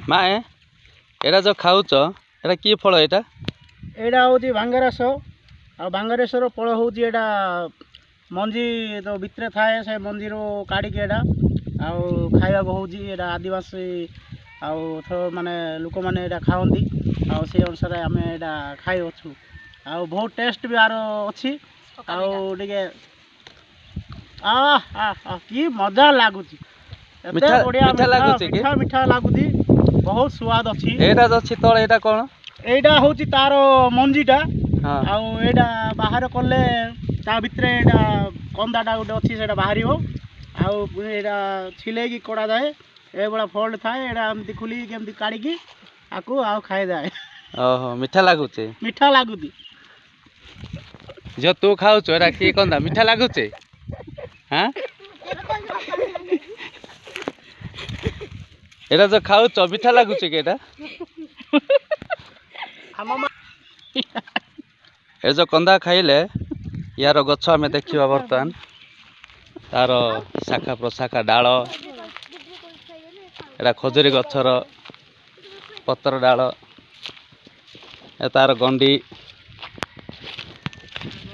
माए एटा जो खाऊच एटा की फल एटा एटा होची भांगरस आ भांगरेश्वर फल होची एटा मंजी तो भितर थाए से मंजी रो काढ़ी के एटा आ खाइबा को होची एटा आदिवासी आ माने लोक माने एटा खावंती आ से अनुसार आमे एटा खाइ अछु आ बहुत टेस्ट भी आर अछि आ टिके आ आ की मजा लागुची मीठा मीठा लागुची मीठा मीठा लागुची बहुत स्वाद अछि एटा जो छी तळे एटा कोन एटा होची तारो मंजीटा हां आ एटा बाहर करले ता भितरे एटा कंदाटा गोटे अछि सेटा बाहरिबो आ एटा छिले की कोड़ा जाए ए बड़ा फोल्ड थाए एटा हमती खुली केमती काढ़ी की आकु आ खाए जाए ओहो मीठा लागुची जो तू खाऊच एटा की कंदा मीठा लागुची हां एटा जो खाऊच मीठा लागुची के एटा ए जो कंदा खाइले यार गछ आम देखा बर्तमान तार शाखा प्रशाखा डाल एटा खजुरी गछर पत्र डाल तार गंडी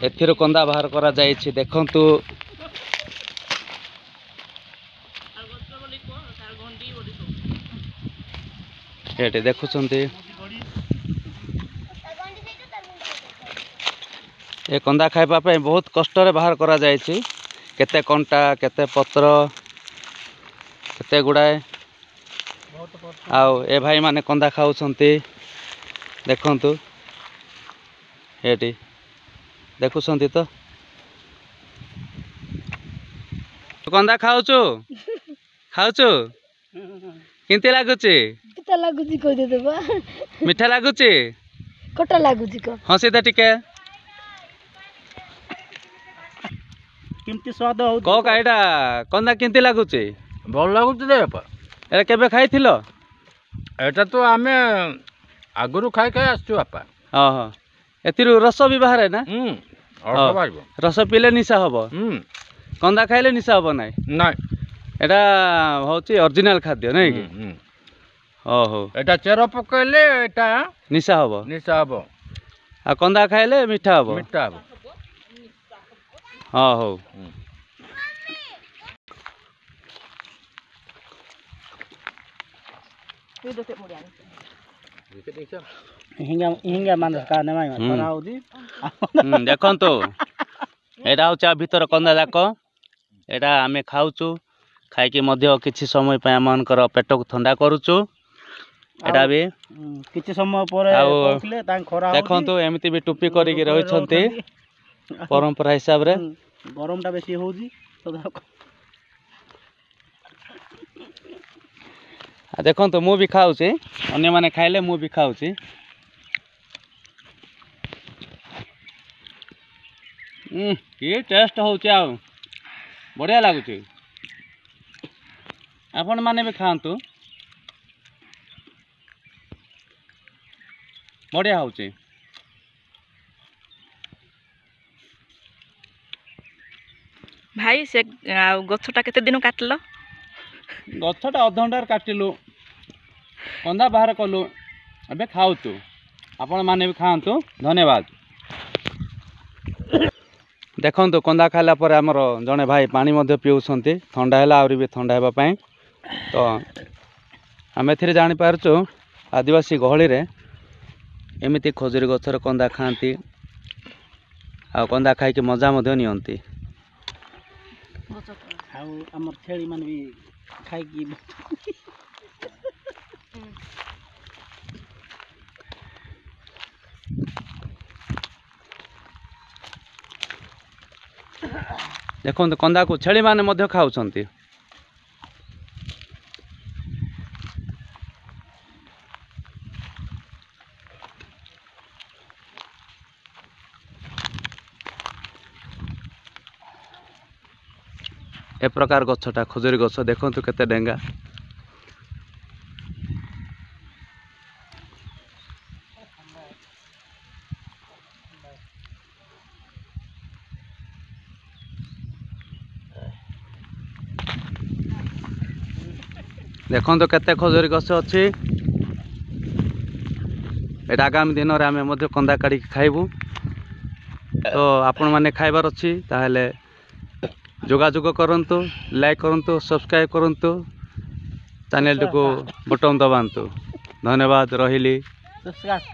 एथिरो कंदा बाहर करा जायछि देखंतु एटे देखुछंती ए कंदा खाइबा पे बहुत कष्ट रे बाहर करा जायछि केते कंटा केते पत्र केते गुडाए आउ ए भाई माने कंदा खाउछंती देखंतु एटी देखुछंती तो कंदा खाउछु खाउछु किंती लागुची किता लागुची कह दे देबा मीठा लागुची कोटा लागुची को हसी दे टिके किमती स्वाद हो को काइडा कंदा किंती लागुची भल लगुच दे बापा एटा केबे खाइथिलो एटा तो आमे आगुरु खाइ खाइ आसछु बापा ओहो एथिरु रस भी बाहर है ना अल्प बाइबो रस पीले निशा हबो कंदा खाइले निशा हबो नाइ नाइ एटा होची ओरिजिनल खाद्य नै कि ओहो एटा चेरो पकैले एटा निशा हबो आ कंदा खाइले मीठा हबो हाँ हो हिंगा मानस का नै माइ होची देखंतु एटा होचा भीतर कंदा जाक एटा आमे खाउछु खाइके मध्य किछि समय पे आमनकर पेट को ठंडा करूछु एटा भी किछि समय परे पखले तां खरा देखंतु एमिति भी टोपी करी के रहि छंती परंपरा हिसाब रे गरम टा बेसी होजी तो देखंतु मु भी खाउछी अन्य माने खाइले मु भी खाउछी ये टेस्ट होची आ बढ़िया लागुची आपण माने भी खांतु बढ़िया होची भाई से गछटा केते दिन काटलो गछटा अध घंटा काटिलु कंदा बाहर कलु अबे खाउतु आपण माने भी खांतु धन्यवाद देखंतु कंदा खाइला पर हमर जने भाई पानी मध्य पिउछंती ठंडा हैला आउरी भी ठंडा हेबा पई तो आमे थिरे जानि पारछु आदिवासी गहली रे एमिति खजुरी गछर कंदा खांती आ कंदा खाइ के मजा मध्य नियंती हमर छेड़ी मन भी खाइ की देखंतु कंदा को छेड़ी माने मध्य खाउछंती ए प्रकार गछटा खजुरी गछ देखंतु केते डेंगा ଦେଖନ୍ତୁ କେତେ ଖଜୁରୀ ଗଛ ଅଛି। ଏଇଟା ଆଗାମୀ ଦିନରେ ଆମେ ମଧ୍ୟ କନ୍ଦା କାଢ଼ିକି ଖାଇବୁ। ତ ଆପଣମାନେ ଖାଇବାର ଅଛି ତାହେଲେ ଯୋଗାଯୋଗ କରନ୍ତୁ, ଲାଇକ୍ କରନ୍ତୁ, ସବସ୍କ୍ରାଇବ୍ କରନ୍ତୁ, ଚ୍ୟାନେଲଟିକୁ ବଟନ୍ ଦବାନ୍ତୁ। ଧନ୍ୟବାଦ, ରହିଲି। subscribe